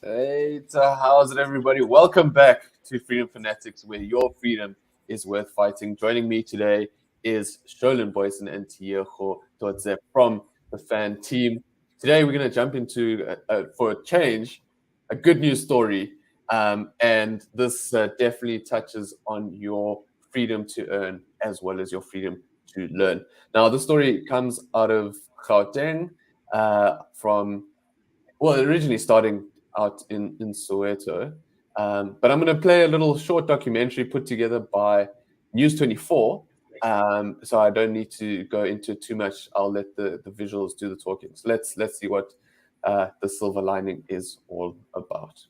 Hey, how's it, everybody? Welcome back to Freedom FANatics, where your freedom is worth fighting. Joining me today is Sholin Boyson and Tiejo Dodze from the Fan team. Today, we're going to jump into, for a change, a good news story. And this definitely touches on your freedom to earn as well as your freedom to learn. Now, the story comes out of Gauteng, from originally starting out in Soweto. But I'm going to play a little short documentary put together by News 24. So I don't need to go into too much. I'll let the visuals do the talking. So let's see what the silver lining is all about.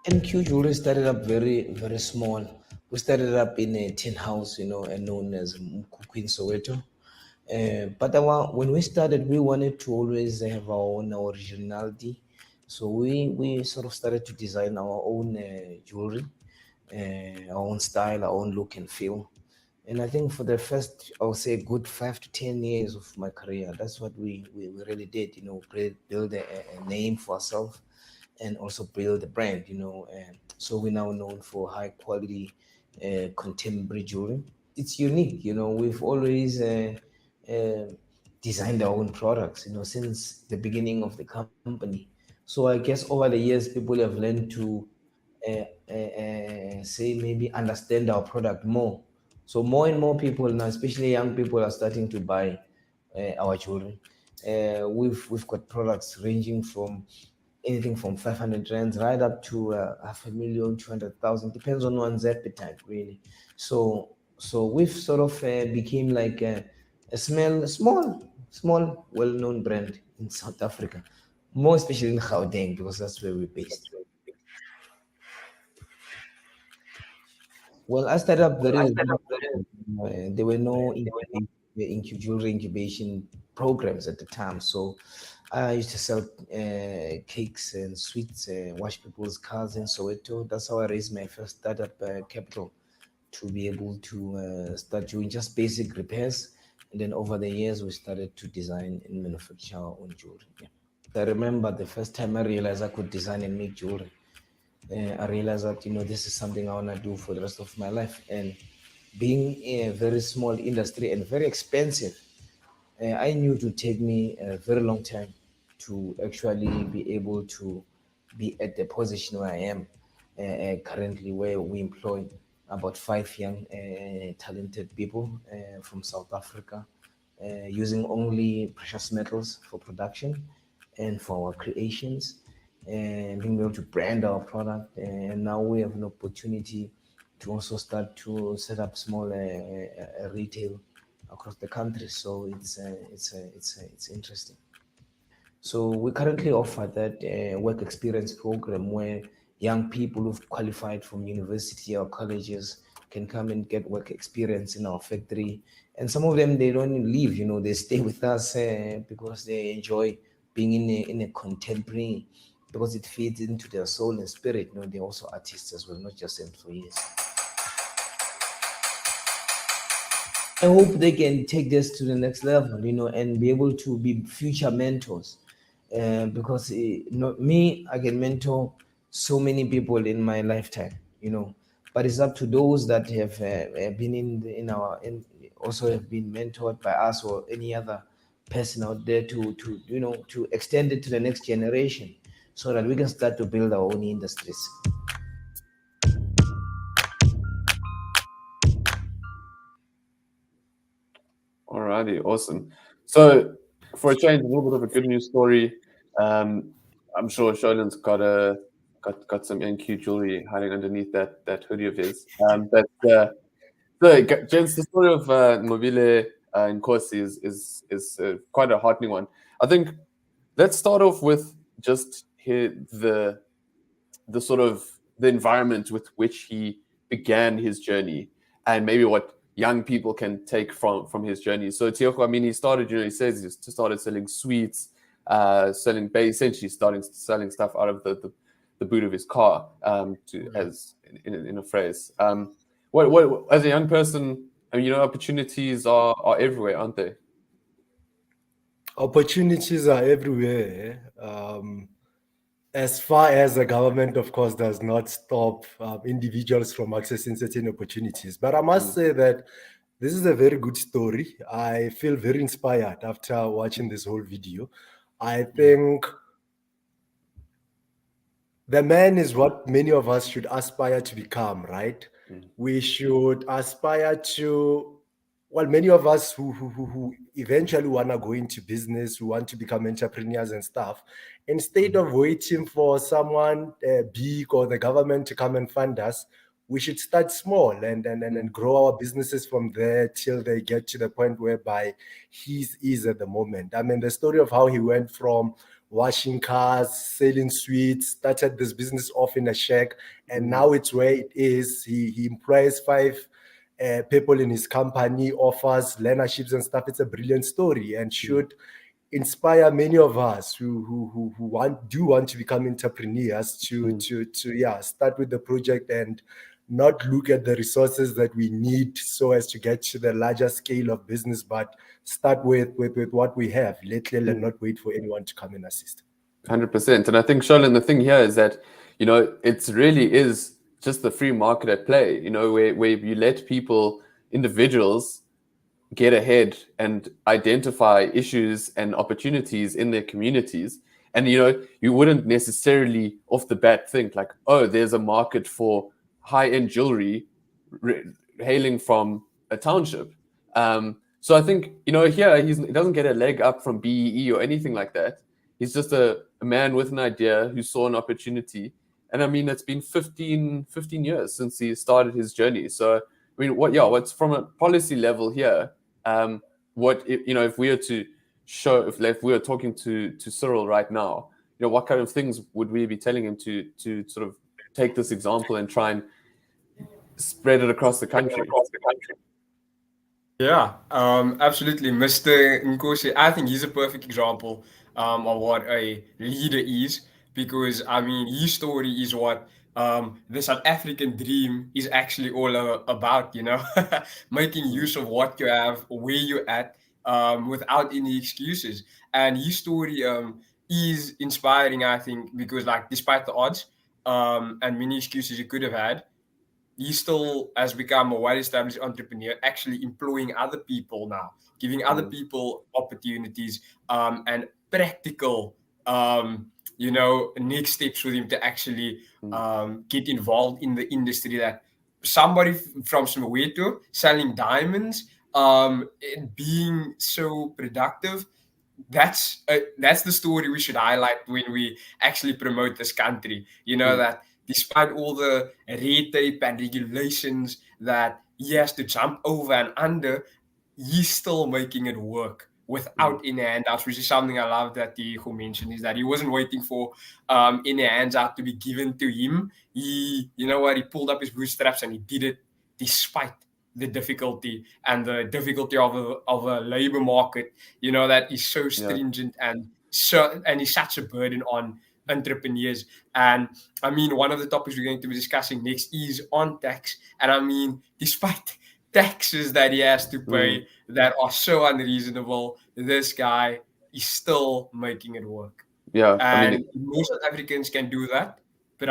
NQ Jewelry started up very, very small. We started up in a tin house, and known as Queen Soweto. But when we started, we wanted to always have our own originality. So we sort of started to design our own jewelry, our own style, our own look and feel. And I think for the first, I would say, good 5 to 10 years of my career, that's what we really did, build a name for ourselves and also build a brand, And so we're now known for high quality contemporary jewelry. It's unique, we've always designed our own products, since the beginning of the company. So I guess over the years, people have learned to say maybe understand our product more. So more and more people now, especially young people, are starting to buy our jewelry. We've got products ranging from anything from 500 rands right up to 500,000, 200,000, depends on one's appetite, really. So we've sort of became like a small, well-known brand in South Africa, more especially in Gauteng, because that's where we're based. Well, I started up very there were no jewelry incubation programs at the time. So I used to sell cakes and sweets, wash people's cars in Soweto. That's how I raised my first startup capital to be able to start doing just basic repairs. And then over the years, we started to design and manufacture our own jewelry. Yeah. I remember the first time I realized I could design and make jewelry. I realized that this is something I want to do for the rest of my life. And being a very small industry and very expensive, I knew it would take me a very long time to actually be able to be at the position where I am currently, where we employ about 5 young talented people from South Africa, using only precious metals for production and for our creations, and being able to brand our product. And now we have an opportunity to also start to set up small retail across the country. So it's interesting. So we currently offer that work experience program where young people who've qualified from university or colleges can come and get work experience in our factory. And some of them, they don't leave, they stay with us because they enjoy being in a contemporary, because it feeds into their soul and spirit. They're also artists as well, not just employees. I hope they can take this to the next level, and be able to be future mentors. Because me, I can mentor so many people in my lifetime, But it's up to those that have been also have been mentored by us or any other person out there to extend it to the next generation, so that we can start to build our own industries. Alrighty, awesome. So, for a change, a little bit of a good news story. I'm sure Sholin's got some NQ jewelry hiding underneath that hoodie of his. Gents, the story of Nqobile Nkosi is quite a heartening one. I think let's start off with just the sort of the environment with which he began his journey, and maybe what young people can take from his journey. So Tioko, I mean, he started, he says he started selling sweets, essentially starting selling stuff out of the boot of his car, as in a phrase. What as a young person, I mean, opportunities are everywhere, aren't they? Opportunities are everywhere. As far as the government, of course, does not stop individuals from accessing certain opportunities. But I must say that this is a very good story. I feel very inspired after watching this whole video. I think the man is what many of us should aspire to become, right? We should aspire to, well, many of us who eventually want to go into business, who want to become entrepreneurs and stuff, instead of waiting for someone big or the government to come and fund us, we should start small and grow our businesses from there till they get to the point whereby he's is at the moment. I mean, the story of how he went from washing cars, selling sweets, started this business off in a shack, and now it's where it is. He employs 5 people in his company, offers learnerships and stuff. It's a brilliant story and should inspire many of us who want to become entrepreneurs to start with the project and not look at the resources that we need so as to get to the larger scale of business, but start with what we have little and not wait for anyone to come and assist. 100%. And I think, Sholin, the thing here is that, it really is just the free market at play, where you let people, individuals, get ahead and identify issues and opportunities in their communities. And, you wouldn't necessarily off the bat think like, oh, there's a market for high-end jewelry hailing from a township. So I think, here he doesn't get a leg up from BEE or anything like that. He's just a man with an idea who saw an opportunity. And I mean, it's been 15 years since he started his journey. So, I mean, what's from a policy level here, if we were to show, if we were talking to Cyril right now, what kind of things would we be telling him to sort of take this example and try and spread it across the country? Yeah, absolutely. Mr. Nkosi, I think he's a perfect example of what a leader is, because, I mean, his story is what the South African dream is actually all about, making use of what you have, where you're at, without any excuses. And his story is inspiring, I think, because, like, despite the odds and many excuses he could have had, he still has become a well-established entrepreneur, actually employing other people now, giving other people opportunities and practical, next steps for him to actually get involved in the industry. That somebody from Soweto selling diamonds, being so productive. That's the story we should highlight when we actually promote this country. That despite all the red tape and regulations that he has to jump over and under, he's still making it work without any handouts, which is something I love that Diego mentioned, is that he wasn't waiting for any hands out to be given to him. He pulled up his bootstraps and he did it despite the difficulty and the difficulty of a labor market, that is so stringent and is such a burden on entrepreneurs. And I mean, one of the topics we're going to be discussing next is on tax. And I mean, despite taxes that he has to pay that are so unreasonable, this guy is still making it work. Yeah, and most South Africans can do that, but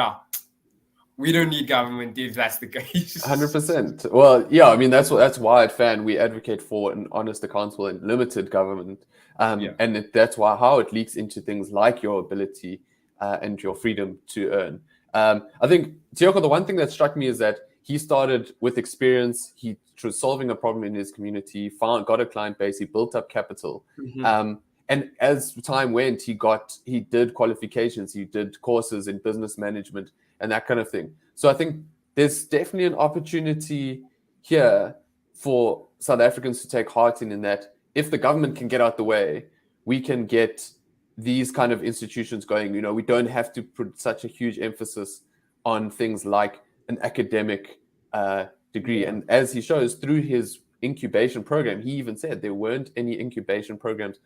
we don't need government if that's the case. 100%. Well, yeah, I mean, that's why at FAN we advocate for an honest, accountable, and limited government. And that's how it leaks into things like your ability and your freedom to earn. I think, Tioko, the one thing that struck me is that he started with experience. He was solving a problem in his community, got a client base, he built up capital. And as time went, he did qualifications, he did courses in business management and that kind of thing. So I think there's definitely an opportunity here for South Africans to take heart in that if the government can get out the way, we can get these kind of institutions going. We don't have to put such a huge emphasis on things like an academic degree. And as he shows through his incubation program, he even said there weren't any incubation programs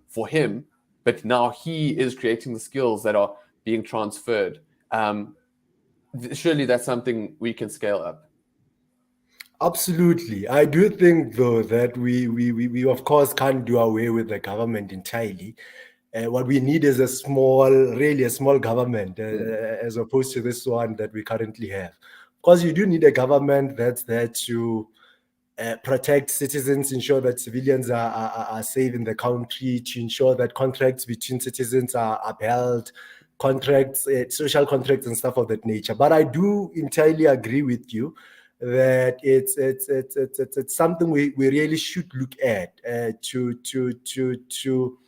for him, but now he is creating the skills that are being transferred. Surely that's something we can scale up. Absolutely. I do think, though, that we of course can't do away with the government entirely. What we need is really a small government, as opposed to this one that we currently have. Of course, you do need a government that's there to protect citizens, ensure that civilians are safe in the country, to ensure that contracts between citizens are upheld, contracts, social contracts and stuff of that nature. But I do entirely agree with you that it's something we really should look at to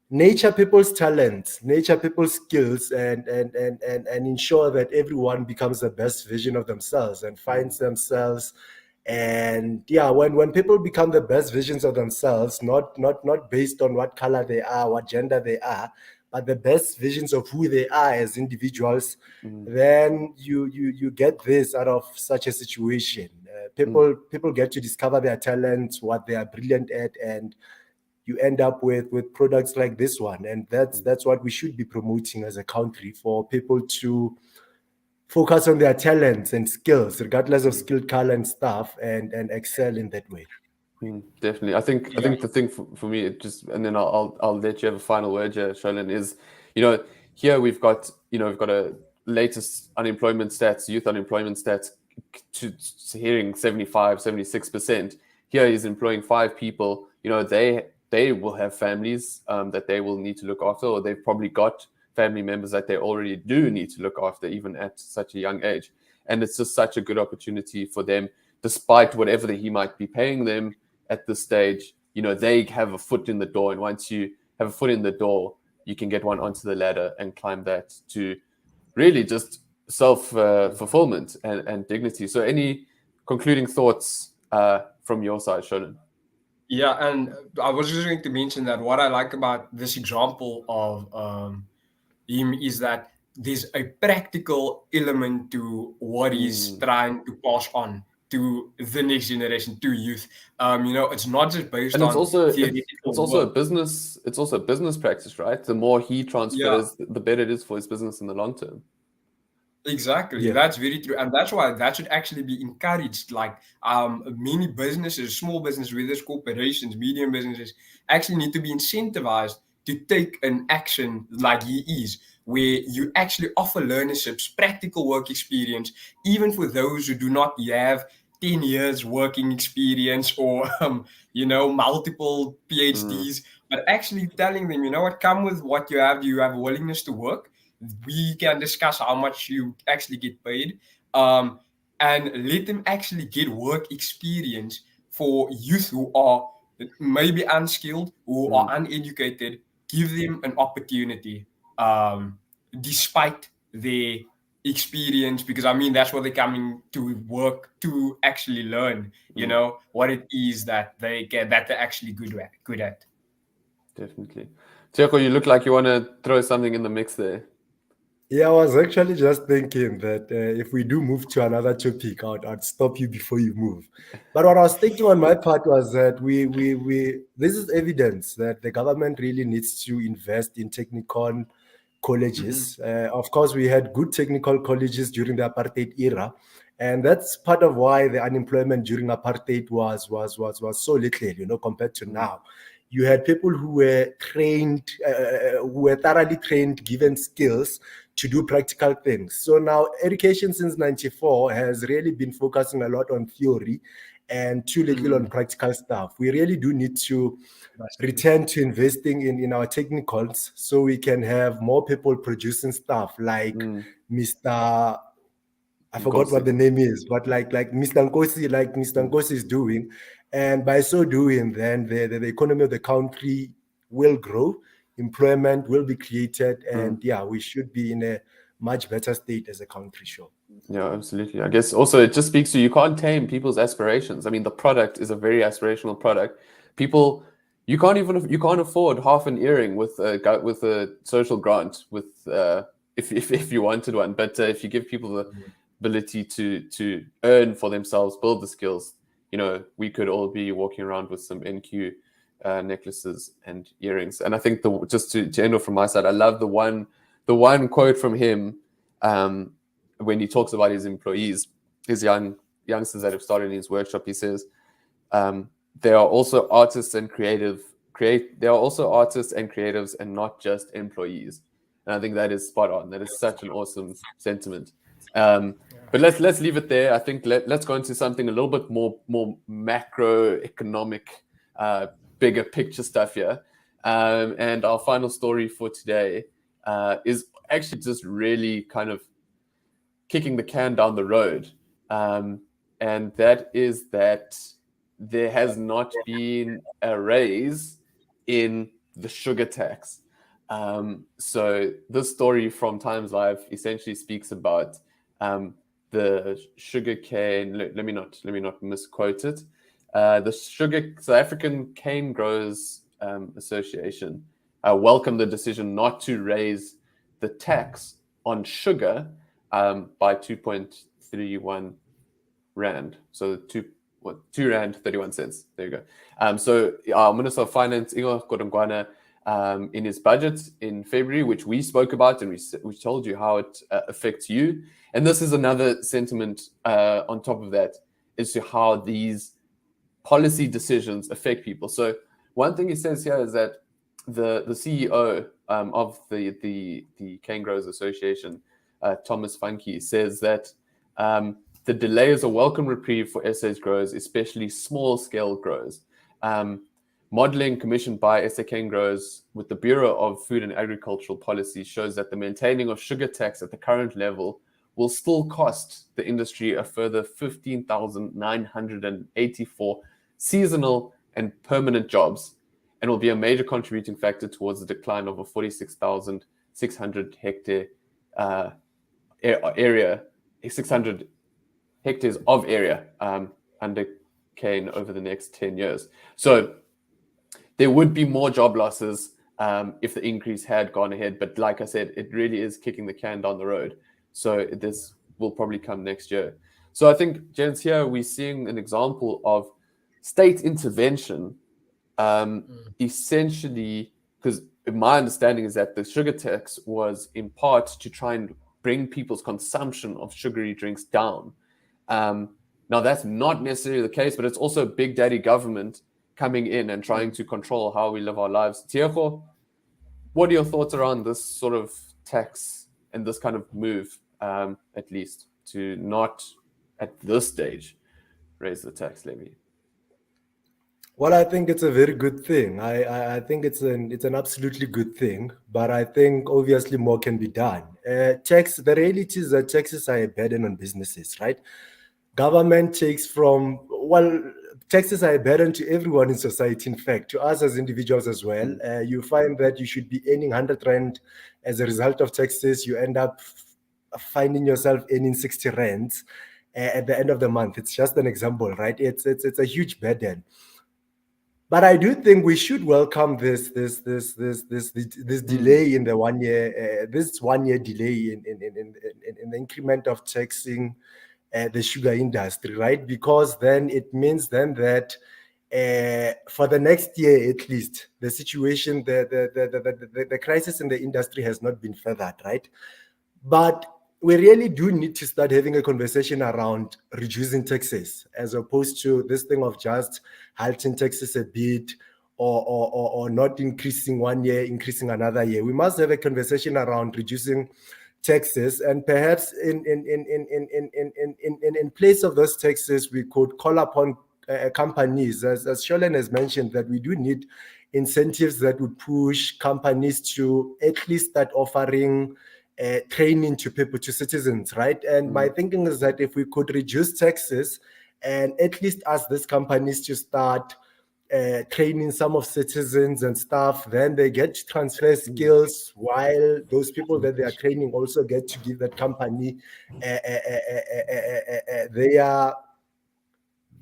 nature people's talents, nature people's skills, and ensure that everyone becomes the best version of themselves and finds themselves. And yeah, when people become the best versions of themselves, not based on what color they are, what gender they are, but the best visions of who they are as individuals, then you get this out of such a situation. People get to discover their talents, what they are brilliant at, and you end up with products like this one. And that's what we should be promoting as a country, for people to focus on their talents and skills, regardless of skill, color, and stuff, and excel in that way. Definitely. I think the thing for me, it just, and then I'll let you have a final word here, Sholin, is, here we've got a latest unemployment stats, youth unemployment stats, to hearing 75-76%. Here he's employing 5 people. They will have families that they will need to look after, or they've probably got family members that they already do need to look after, even at such a young age. And it's just such a good opportunity for them, despite whatever he might be paying them at this stage. They have a foot in the door, and once you have a foot in the door, you can get one onto the ladder and climb that to really just self-fulfillment and dignity. So any concluding thoughts from your side, Sholin? Yeah, and I was just going to mention that what I like about this example of him is that there's a practical element to what he's trying to pass on to the next generation, to youth. It's not just based And on theoretical it's also a work. business. It's also a business practice, right? The more he transfers, the better it is for his business in the long term. Exactly, Yeah. that's very true, and that's why that should actually be encouraged. Like many businesses, small businesses, whether it's corporations, medium businesses, actually need to be incentivized to take an action like he is, where you actually offer learnerships, practical work experience, even for those who do not have 10 years working experience or multiple PhDs, but actually telling them, come with what you have. Do you have a willingness to work? We can discuss how much you actually get paid, and let them actually get work experience for youth who are maybe unskilled, who are uneducated. Give them an opportunity, despite their experience, because that's what they're coming to work to actually learn. What it is that they're actually good at. Definitely. Tshego, you look like you want to throw something in the mix there. Yeah, I was actually just thinking that if we do move to another topic, I'd stop you before you move. But what I was thinking on my part was that this is evidence that the government really needs to invest in technical colleges. Of course, we had good technical colleges during the apartheid era, and that's part of why the unemployment during apartheid was so little, compared to now. You had people who were trained, who were thoroughly trained, given skills to do practical things. So now education since 94 has really been focusing a lot on theory and too little on practical stuff. We really do need to return to investing in our technicals, so we can have more people producing stuff like Mr. I forgot what the name is, but like Mr. Nkosi is doing. And by so doing, then the economy of the country will grow, employment will be created, and we should be in a much better state as a country, sure. Yeah, absolutely. I guess also it just speaks to, you can't tame people's aspirations. I mean, the product is a very aspirational product. People, you can't afford half an earring with a social grant if you wanted one. But if you give people the ability to earn for themselves, build the skills, we could all be walking around with some NQ necklaces and earrings. And I think just to end off from my side, I love the one quote from him when he talks about his employees, his young youngsters that have started in his workshop. He says there are also artists and there are also artists and creatives and not just employees. And I think that is spot on. That is such an awesome sentiment. But let's leave it there. I think let's go into something a little bit more macroeconomic, bigger picture stuff here. And our final story for today is actually just really kind of kicking the can down the road. And that is that there has not been a raise in the sugar tax. So this story from Times Live essentially speaks about the sugarcane. Let me not misquote it. The South African Cane Growers Association welcomed the decision not to raise the tax on sugar by 2.31 rand. So 2 rand 31 cents. There you go. So our Minister of Finance, Nqobile, in his budget in February, which we spoke about and we told you how it affects you. And this is another sentiment on top of that as to how these policy decisions affect people. So one thing he says here is that the CEO of the Cane Growers Association, Thomas Funky, says that the delay is a welcome reprieve for SA's growers, especially small-scale growers. Modeling commissioned by SA Cane Growers with the Bureau of Food and Agricultural Policy shows that the maintaining of sugar tax at the current level will still cost the industry a further 15,984 seasonal and permanent jobs, and will be a major contributing factor towards the decline of a 46,600 hectare area, 600 hectares of area under cane over the next 10 years. So there would be more job losses if the increase had gone ahead. But like I said, it really is kicking the can down the road. So this will probably come next year. So I think, gents, here we're seeing an example of state intervention, essentially, because my understanding is that the sugar tax was in part to try and bring people's consumption of sugary drinks down. Now, that's not necessarily the case, but it's also big daddy government coming in and trying to control how we live our lives. Tiago, what are your thoughts around this sort of tax and this kind of move, at least, to not, at this stage, raise the tax levy? Well, I think it's a very good thing. I think it's an absolutely good thing, but I think obviously more can be done. The reality is that taxes are a burden on businesses, right? Government takes taxes are a burden to everyone in society, in fact, to us as individuals as well. You find that you should be earning 100 rand as a result of taxes. You end up finding yourself earning 60 rands at the end of the month. It's just an example, right? It's a huge burden. But I do think we should welcome this delay in the 1 year, this 1 year delay in the increment of taxing the sugar industry, right? Because then it means then that for the next year at least, the situation, the crisis in the industry has not been furthered, right? But we really do need to start having a conversation around reducing taxes, as opposed to this thing of just halting taxes a bit or not increasing 1 year, increasing another year. We must have a conversation around reducing taxes, and perhaps in place of those taxes, we could call upon companies, as Sholen has mentioned, that we do need incentives that would push companies to at least start offering training to people, to citizens, right? And my thinking is that if we could reduce taxes and at least ask these companies to start training some of citizens and stuff, then they get to transfer skills, while those people that they are training also get to give that company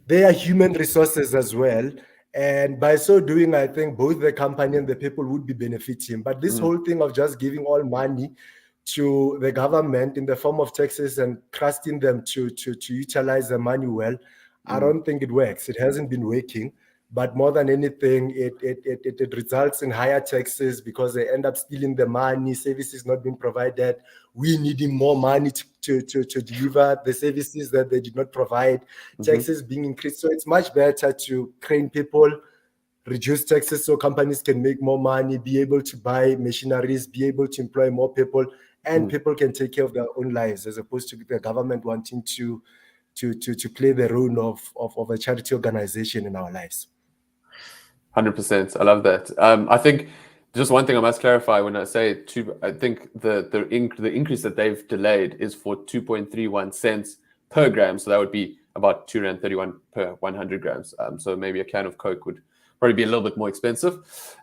their human resources as well. And by so doing, I think both the company and the people would be benefiting. But this whole thing of just giving all money to the government in the form of taxes and trusting them to utilize the money well, I don't think it works. It hasn't been working. But more than anything, it results in higher taxes because they end up stealing the money, services not being provided. We needing more money to deliver the services that they did not provide, taxes being increased. So it's much better to train people, reduce taxes so companies can make more money, be able to buy machineries, be able to employ more people, and people can take care of their own lives, as opposed to the government wanting to play the role of a charity organization in our lives. 100%. I love that. I think just one thing I must clarify when I say I think the increase that they've delayed is for 2.31 cents per gram. So that would be about R2.31 per 100 grams. So maybe a can of Coke would probably be a little bit more expensive.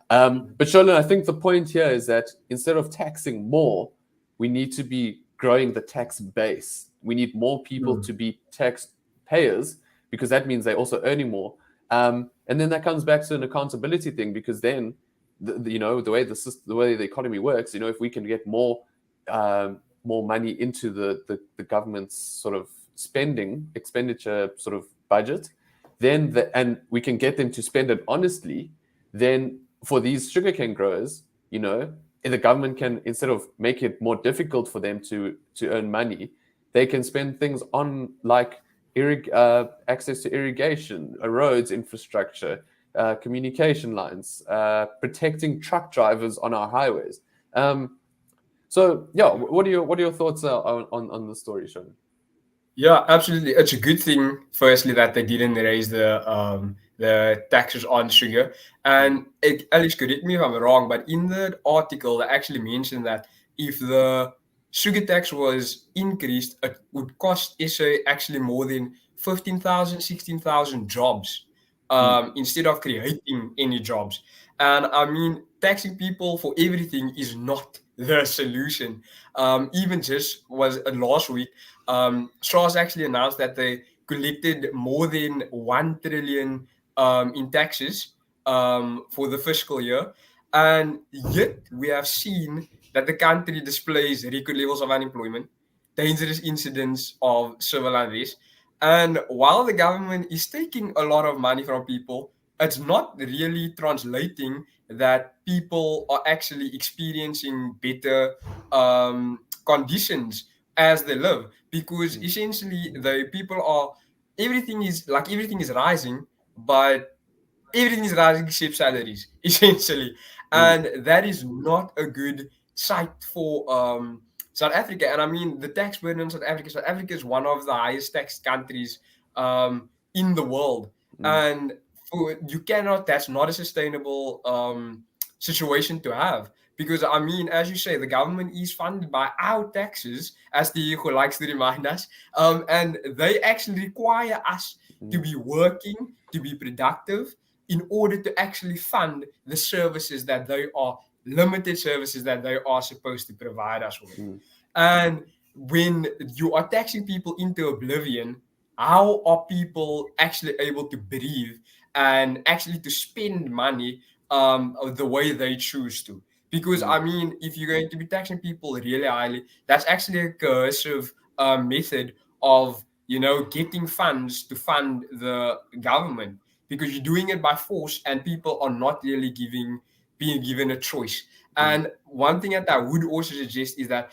But Sholin, I think the point here is that instead of taxing more, we need to be growing the tax base. We need more people to be tax payers, because that means they're also earning more. And then that comes back to an accountability thing, because then, the way the economy works, if we can get more money into the government's sort of expenditure sort of budget, then and we can get them to spend it honestly, then for these sugarcane growers, the government can, instead of make it more difficult for them to earn money, they can spend things on like access to irrigation, roads, infrastructure, communication lines, protecting truck drivers on our highways. So yeah, what are your thoughts on the story, Sean? Yeah, absolutely. It's a good thing, firstly, that they didn't raise the taxes on sugar. And Alex, correct me if I'm wrong, but in the article, they actually mentioned that if the sugar tax was increased, it would cost SA actually more than 15,000, 16,000 jobs, instead of creating any jobs. And I mean, taxing people for everything is not the solution. Even just was last week, SARS actually announced that they collected more than 1 trillion in taxes for the fiscal year. And yet we have seen that the country displays record levels of unemployment, dangerous incidents of civil unrest. And while the government is taking a lot of money from people, it's not really translating that people are actually experiencing better conditions as they live, because essentially the people are everything is rising, but everything is rising except salaries, essentially. And that is not a good sight for South Africa. And I mean, the tax burden in South Africa is one of the highest taxed countries in the world. And that's not a sustainable situation to have. Because I mean, as you say, the government is funded by our taxes, as the Hugo likes to remind us, and they actually require us to be working, to be productive, in order to actually fund the services that they are limited services that they are supposed to provide us with. And when you are taxing people into oblivion, how are people actually able to breathe and actually to spend money the way they choose to? Because I mean, if you're going to be taxing people really highly, that's actually a coercive method of getting funds to fund the government, because you're doing it by force and people are not really being given a choice. And one thing that I would also suggest is that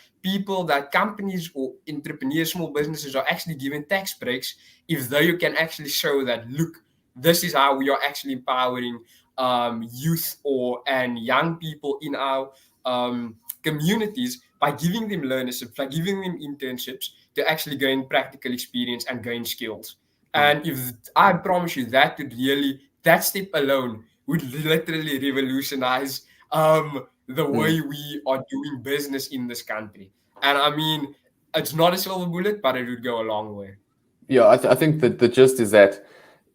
companies or entrepreneurs, small businesses, are actually given tax breaks if they can actually show that, look, this is how we are actually empowering youth and young people in our communities, by giving them learnerships, by giving them internships to actually gain practical experience and gain skills. And if I promise you that step alone would literally revolutionize the way we are doing business in this country. And I mean, it's not a silver bullet, but it would go a long way. Yeah, I think that the gist is that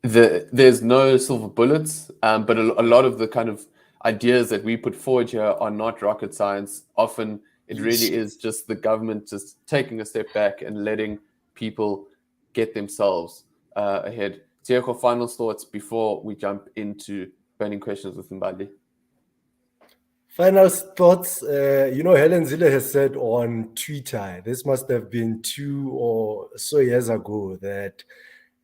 there's no silver bullets, but a lot of the kind of ideas that we put forward here are not rocket science. Often it really is just the government just taking a step back and letting people get themselves ahead. Tieko, final thoughts before we jump into burning questions with Nqobile. Final thoughts. Helen Zille has said on Twitter, this must have been 2 or so years ago, that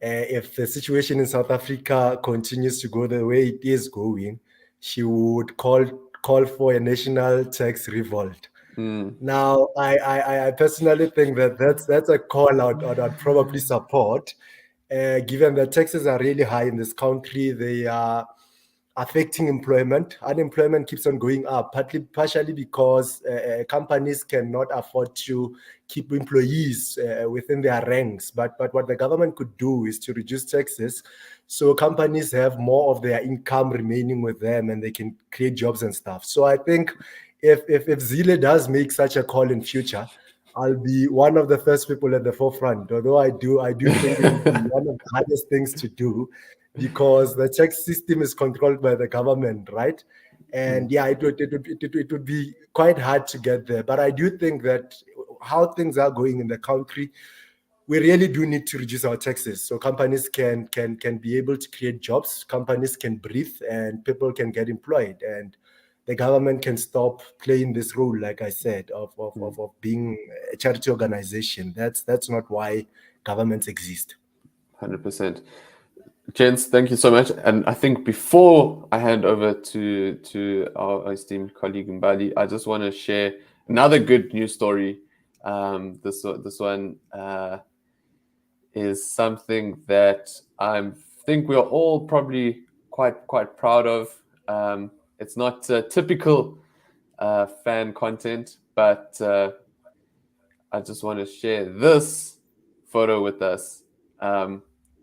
if the situation in South Africa continues to go the way it is going, she would call for a national tax revolt. Now, I personally think that that's a call out I'd probably support, given that taxes are really high in this country. They are affecting employment. Unemployment keeps on going up, partially because companies cannot afford to keep employees within their ranks. But what the government could do is to reduce taxes, so companies have more of their income remaining with them, and they can create jobs and stuff. So I think if Zile does make such a call in future, I'll be one of the first people at the forefront. Although I do think it will be one of the hardest things to do, because the tax system is controlled by the government, right? And yeah, it would be quite hard to get there. But I do think that how things are going in the country, we really do need to reduce our taxes so companies can be able to create jobs, companies can breathe, and people can get employed, and the government can stop playing this role, like I said, of being a charity organization. That's not why governments exist. 100%. Gents, thank you so much. And I think before I hand over to our esteemed colleague Nqobile, I just want to share another good news story. This one is something that I think we're all probably quite proud of. It's not typical fan content, but I just want to share this photo with us.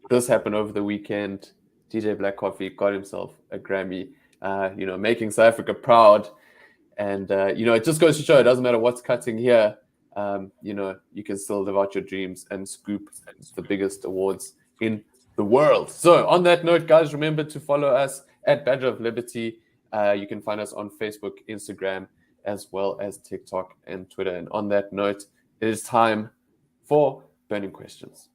This happened over the weekend. DJ Black Coffee got himself a Grammy, making South Africa proud. And, it just goes to show it doesn't matter what's cutting here. You can still live out your dreams and scoop the biggest awards in the world. So on that note, guys, remember to follow us at Badger of Liberty. You can find us on Facebook, Instagram, as well as TikTok and Twitter. And on that note, it is time for burning questions.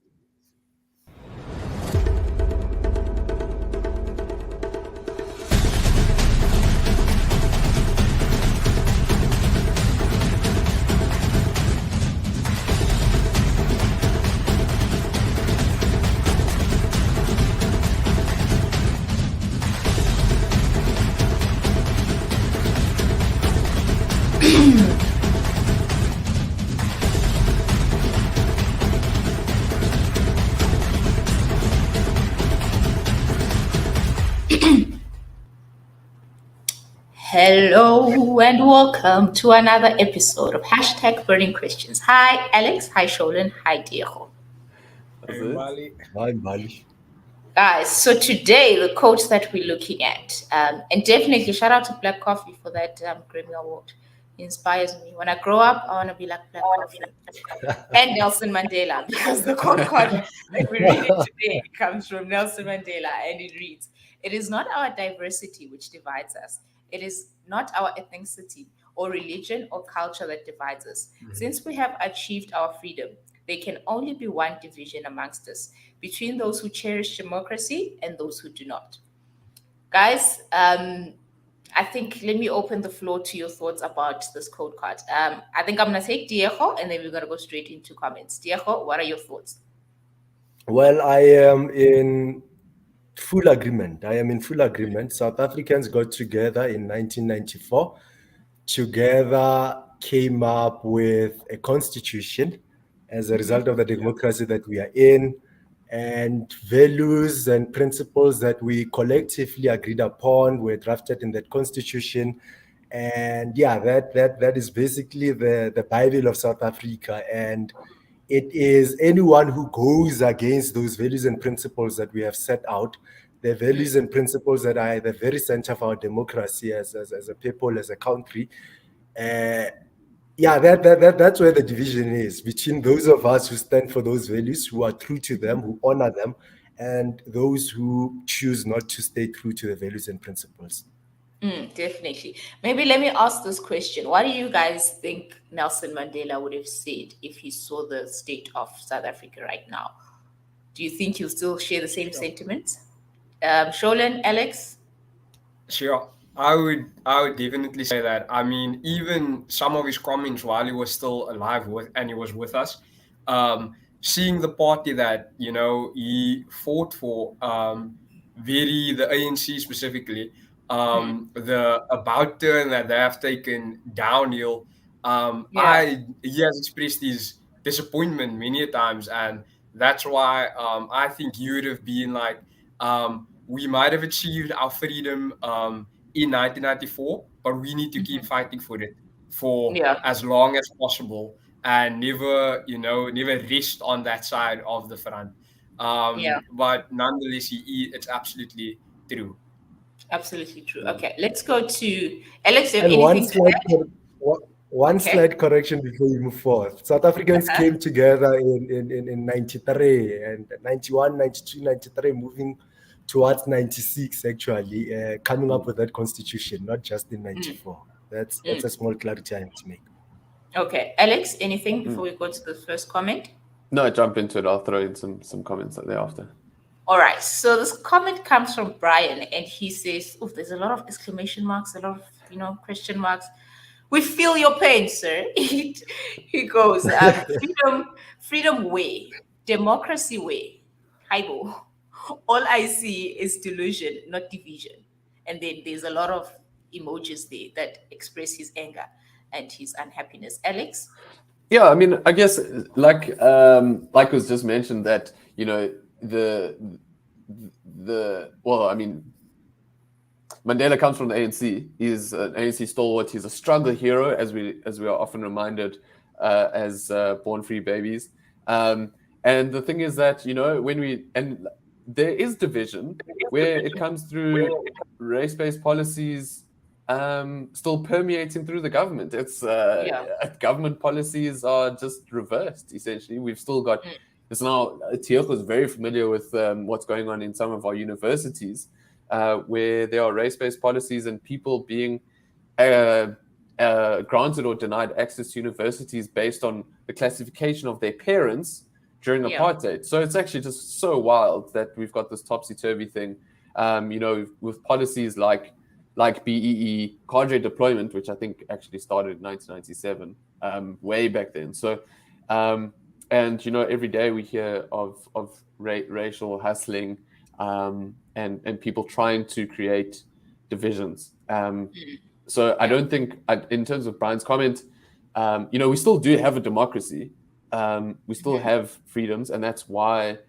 Hello and welcome to another episode of #Burning Questions. Hi, Alex. Hi, Sholan. Hi, Diego. Bye, Bali. Guys, so today the quote that we're looking at, and definitely shout out to Black Coffee for that Grammy Award. It inspires me. When I grow up, I want to be like Black Coffee and Nelson Mandela, because the quote that we're reading today comes from Nelson Mandela, and it reads, "It is not our diversity which divides us. It is not our ethnicity or religion or culture that divides us. Since we have achieved our freedom, there can only be one division amongst us, between those who cherish democracy and those who do not." Guys, I think let me open the floor to your thoughts about this code card. I think I'm going to take Diego, and then we're going to go straight into comments. Diego, what are your thoughts? Well, I am in full agreement. South Africans got together in 1994. Together came up with a constitution as a result of the democracy that we are in, and values and principles that we collectively agreed upon were drafted in that constitution. And yeah, that is basically the Bible of South Africa. And it is anyone who goes against those values and principles that we have set out, the values and principles that are at the very center of our democracy as a people, as a country. That's where the division is, between those of us who stand for those values, who are true to them, who honor them, and those who choose not to stay true to the values and principles. Definitely. Maybe let me ask this question. What do you guys think Nelson Mandela would have said if he saw the state of South Africa right now? Do you think he'll still share the same sentiments? Sholan, Alex? Sure. I would definitely say that. I mean, even some of his comments while he was still alive and he was with us, seeing the party that he fought for, the ANC specifically, the about turn that they have taken downhill. He has expressed his disappointment many a times, and that's why I think he would have been like, we might have achieved our freedom in 1994, but we need to keep fighting for it for as long as possible, and never rest on that side of the front. But nonetheless, it's absolutely true. Absolutely true. Okay, let's go to Alex. You have And one anything to slight, add? one Okay. slight correction before you move forward. South Africans came together in 93 and 91, 92, 93, moving towards 96, actually, coming up with that constitution, not just in 94. That's a small clarity I need to make. Okay, Alex, anything before we go to the first comment? No, jump into it. I'll throw in some comments thereafter. All right, so this comment comes from Brian, and he says, "Oh, there's a lot of exclamation marks, a lot of question marks. We feel your pain, sir." He goes, freedom way, democracy way, Haibo. All I see is delusion, not division. And then there's a lot of emojis there that express his anger and his unhappiness. Alex? Yeah, I mean, I guess like was just mentioned that Mandela comes from the ANC. He's an ANC stalwart. He's a struggle hero, as we are often reminded as born free babies. And the thing is that there is division where it comes through race-based policies still permeating through the government. It's government policies are just reversed, essentially. We've still got it's now Tioko is very familiar with what's going on in some of our universities, where there are race-based policies and people being granted or denied access to universities based on the classification of their parents during apartheid. So it's actually just so wild that we've got this topsy-turvy thing, with policies like BEE, cadre deployment, which I think actually started in 1997, way back then. So, and every day we hear of racial hustling, and people trying to create divisions. So I don't think, in terms of Brian's comment, we still do have a democracy. We still have freedoms, and that's why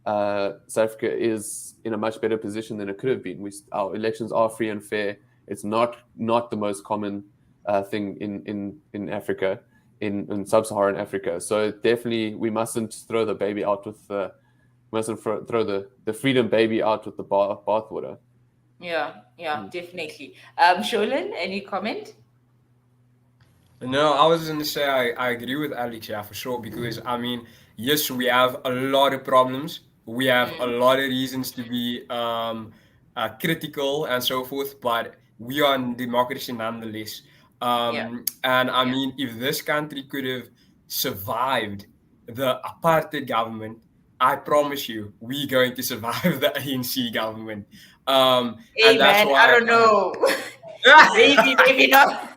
South Africa is in a much better position than it could have been. Our elections are free and fair. It's not the most common thing in Africa, in sub-Saharan Africa. So definitely we mustn't throw the baby out with throw the freedom baby out with the bathwater. Yeah, definitely. Sholin, any comment? No, I was going to say I agree with Alex, for sure, because I mean, yes, we have a lot of problems. We have a lot of reasons to be critical and so forth, but we are in democracy nonetheless. And I mean, if this country could have survived the apartheid government, I promise you, we're going to survive the ANC government. And that's why I don't know. maybe not.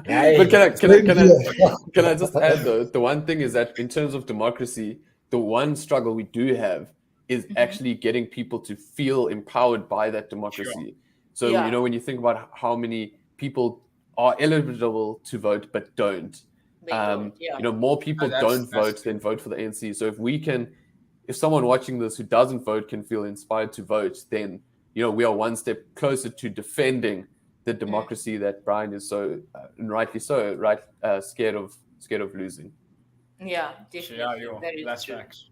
But can I just add, though, the one thing is that in terms of democracy, the one struggle we do have is actually getting people to feel empowered by that democracy. Sure. So when you think about how many people are eligible to vote but don't, more people don't vote than vote for the ANC. So if someone watching this who doesn't vote can feel inspired to vote, then we are one step closer to defending the democracy that Brian is so, and rightly so, scared of losing. Yeah, definitely. That's facts.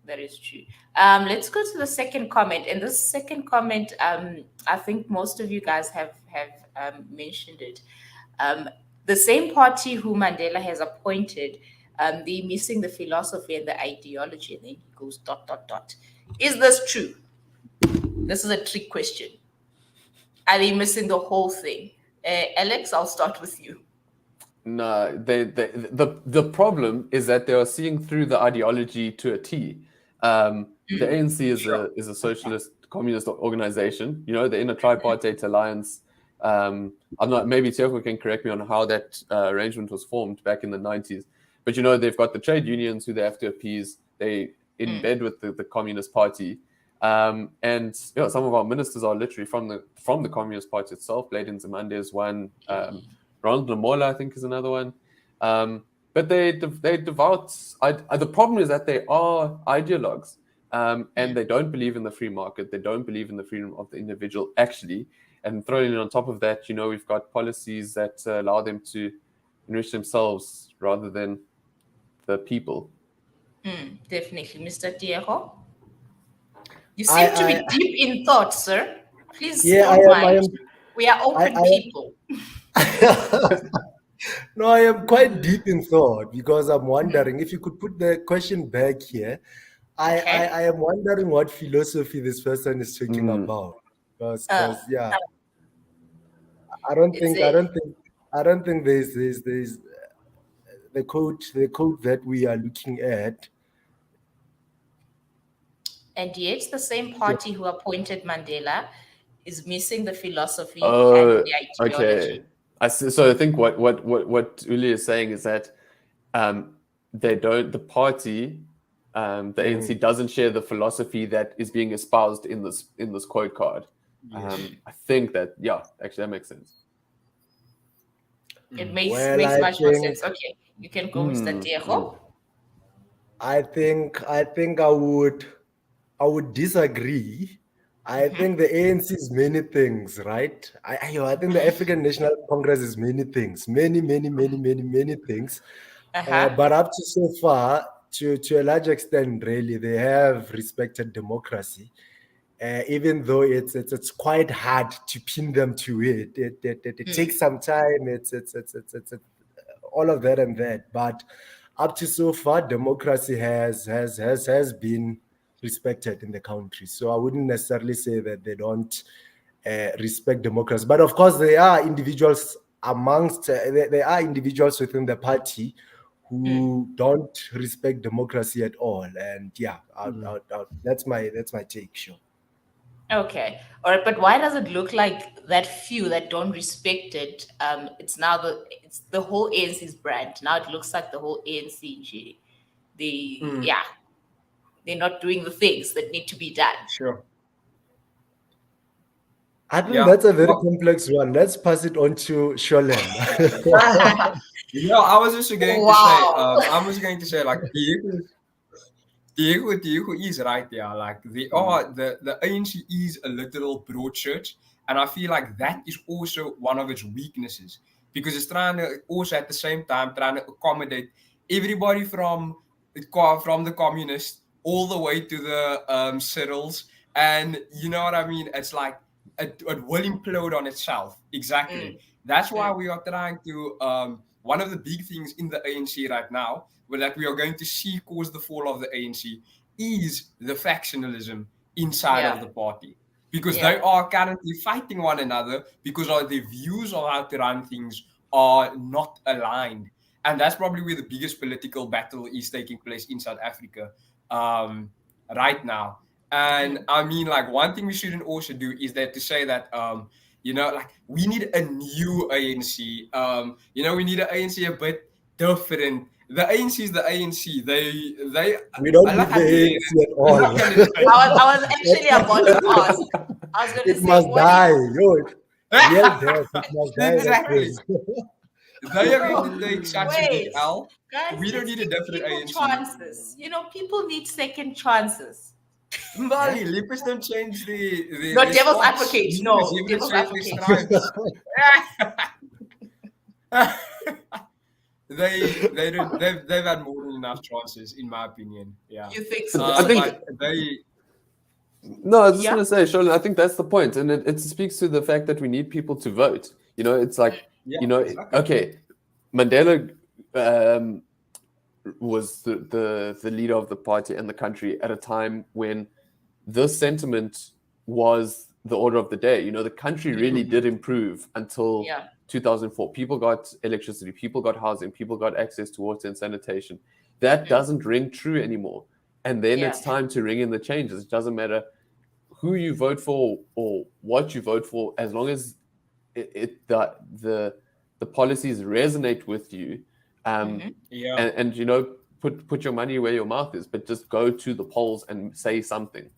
That is true. Let's go to the second comment. And this second comment, I think most of you guys have mentioned it. The same party who Mandela has appointed, they're missing the philosophy and the ideology, and then he goes ... Is this true? This is a trick question. Are they missing the whole thing? Alex, I'll start with you. No, the problem is that they are seeing through the ideology to a T. The ANC is a socialist communist organization. They're in a tripartite alliance. I'm not. Maybe Tioko can correct me on how that arrangement was formed back in the 90s. But they've got the trade unions who they have to appease. they in bed with the Communist Party. And some of our ministers are literally from the Communist Party itself. Bladen Nzimande is one. Ronald Lamola, I think, is another one. But they devout. The problem is that they are ideologues, and they don't believe in the free market. They don't believe in the freedom of the individual, actually. And throwing in on top of that, we've got policies that allow them to enrich themselves rather than the people. Definitely. Mr. Diego? You seem to be deep in thought, sir. Please don't mind. We are open people. No, I am quite deep in thought because I'm wondering if you could put the question back here. I am wondering what philosophy this person is talking about. Because I don't think there's the code that we are looking at. And yet the same party who appointed Mandela is missing the philosophy and the ideology. Okay. So I think what Uli is saying is that the party, the ANC doesn't share the philosophy that is being espoused in this quote card. Yes. I think that actually that makes sense. It makes much more sense. Okay, you can go, Mr. Diego. I think I would disagree. I think the ANC is many things, right? I think the African National Congress is many things, many things. But up to so far, to a large extent, really, they have respected democracy. Even though it's quite hard to pin them to it. It takes some time. It's all of that and that. But up to so far, democracy has been respected in the country. So I wouldn't necessarily say that they don't respect democracy. But of course, there are individuals there are individuals within the party who don't respect democracy at all. And that's my take, sure. Okay, all right, but why does it look like that few that don't respect it? It's the whole ANC's brand. Now it looks like the whole ANC. They're not doing the things that need to be done. Sure. I think that's a very complex one. Let's pass it on to Sholen. I was also going to say, like, Diego is right there. Like, the ANC is a literal broad church, and I feel like that is also one of its weaknesses, because it's trying to also at the same time trying to accommodate everybody from the communists all the way to the Cyrils, and you know what I mean. It's like it will implode on itself. Exactly. That's why we are trying to. One of the big things in the ANC right now, that we are going to see cause the fall of the ANC, is the factionalism inside of the party. Because they are currently fighting one another because their views on how to run things are not aligned. And that's probably where the biggest political battle is taking place in South Africa right now. And I mean, like, one thing we shouldn't also do is that to say that, like, we need a new ANC. We need an ANC a bit different. The ANC is the ANC. We don't need the ANC at all. I was actually about to ask. I was going to say, must die. Real death. It must die. Exactly. They are going to take such a big L. Guys, we don't need a different ANC. Chances. People need second chances. Mbali, Lippers don't change the not devil's advocate. No, devil's advocate. They've had more than enough chances, in my opinion. Yeah. You think so? I think No, I was just going to say, Sholen, I think that's the point, and it speaks to the fact that we need people to vote. It's like, okay, Mandela was the leader of the party and the country at a time when this sentiment was the order of the day. The country really did improve until 2004. People got electricity, people got housing, people got access to water and sanitation. That doesn't ring true anymore. And then it's time to ring in the changes. It doesn't matter who you vote for or what you vote for, as long as the policies resonate with you. And put your money where your mouth is, but just go to the polls and say something.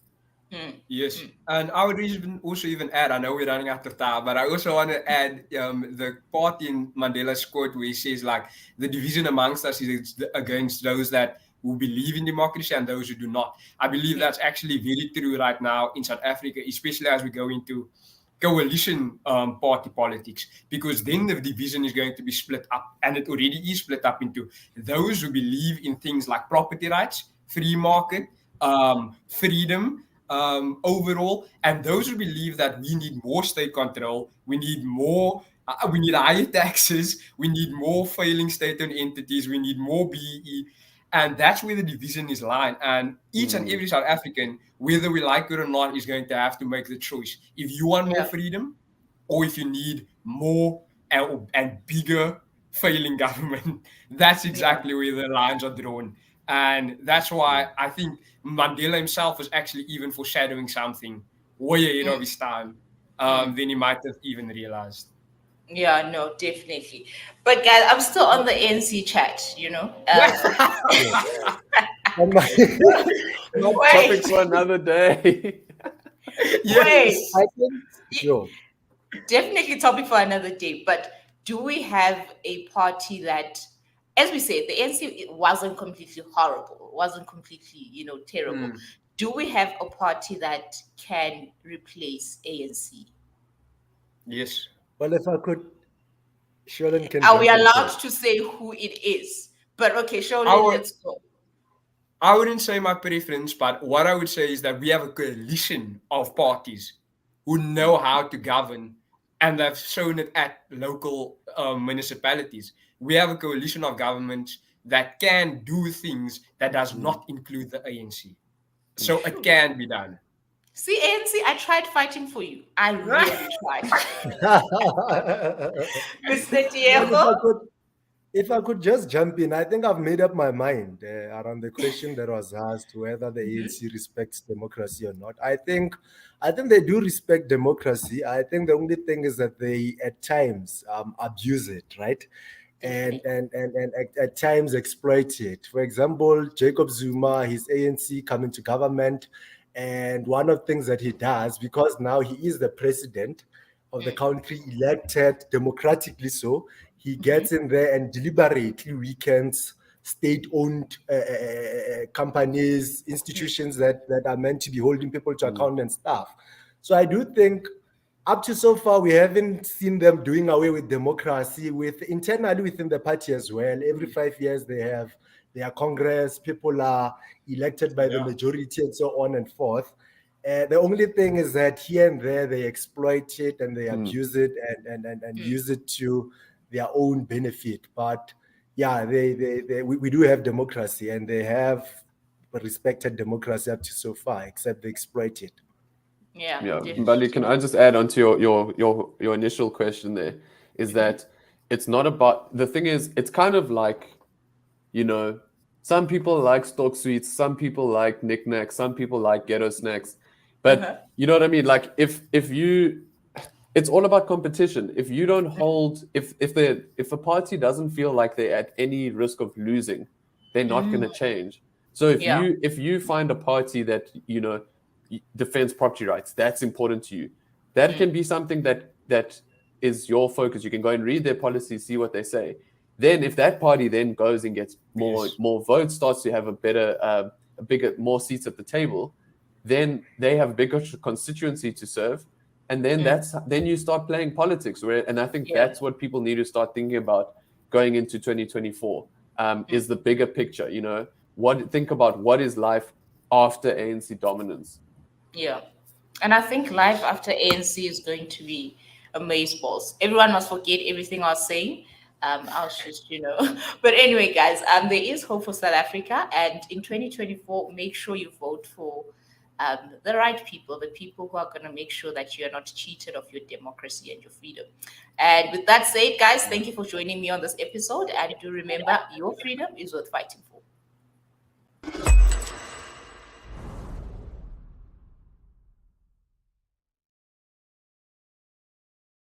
Yes, and I would also even add, I know we're running out of time, but I also want to add the part in Mandela's quote where he says, like, the division amongst us is against those that who believe in democracy and those who do not. I believe that's actually very true right now in South Africa, especially as we go into coalition party politics, because then the division is going to be split up, and it already is split up into those who believe in things like property rights, free market, freedom, overall, and those who believe that we need more state control, we need more, we need higher taxes, we need more failing state-owned entities, we need more BEE, and that's where the division is lying. And each and every South African, whether we like it or not, is going to have to make the choice. If you want more freedom, or if you need more and bigger failing government, that's exactly where the lines are drawn. And that's why I think Mandela himself was actually even foreshadowing something way ahead of his time than he might have even realized. Yeah, no, definitely. But guys, I'm still on the ANC chat, you know. Topic for another day. Yes. I think, sure. Definitely topic for another day. But do we have a party that, as we said, the ANC wasn't completely horrible, wasn't completely, you know, terrible. Do we have a party that can replace ANC? Yes. Well, if I could, Sheldon can. Are we jump in allowed first. to say who it is? But okay, Sheldon, let's go. I wouldn't say my preference, but what I would say is that we have a coalition of parties who know how to govern, and they've shown it at local municipalities. We have a coalition of governments that can do things that does not include the ANC. So it can be done. See, ANC, I tried fighting for you. I really tried. Mr. Diego? If I could just jump in, I think I've made up my mind around the question that was asked whether the ANC respects democracy or not. I think they do respect democracy. I think the only thing is that they at times abuse it, right? And at times exploit it. For example, Jacob Zuma, his ANC coming to government, and one of the things that he does, because now he is the president of the country, elected democratically, so he gets in there and deliberately weakens state-owned companies, institutions that are meant to be holding people to account and stuff. So I do think up to so far, we haven't seen them doing away with democracy internally within the party as well. Every 5 years, they have their Congress, people are elected by the majority and so on and forth. The only thing is that here and there, they exploit it and they abuse it and use it to their own benefit. But yeah, we do have democracy, and they have respected democracy up to so far, except they exploit it. Yeah. Bali, can I just add on to your initial question there, is that it's not about, the thing is, it's kind of like, you know, some people like stock sweets, some people like knickknacks, some people like ghetto snacks. But you know what I mean? Like if you, it's all about competition. If you don't hold, if a party doesn't feel like they're at any risk of losing, they're not going to change. So if you find a party that, you know, defends property rights, that's important to you, that can be something that is your focus. You can go and read their policies, see what they say. Then if that party then goes and gets more votes, starts to have a better, bigger, more seats at the table, then they have a bigger constituency to serve. And then then you start playing politics. And I think that's what people need to start thinking about going into 2024, is the bigger picture. You know, think about what is life after ANC dominance. Yeah. And I think life after ANC is going to be amazeballs. Everyone must forget everything I was saying. I was just, you know. But anyway, guys, there is hope for South Africa. And in 2024, make sure you vote for the right people, the people who are going to make sure that you are not cheated of your democracy and your freedom. And with that said, guys, thank you for joining me on this episode. And do remember, your freedom is worth fighting for.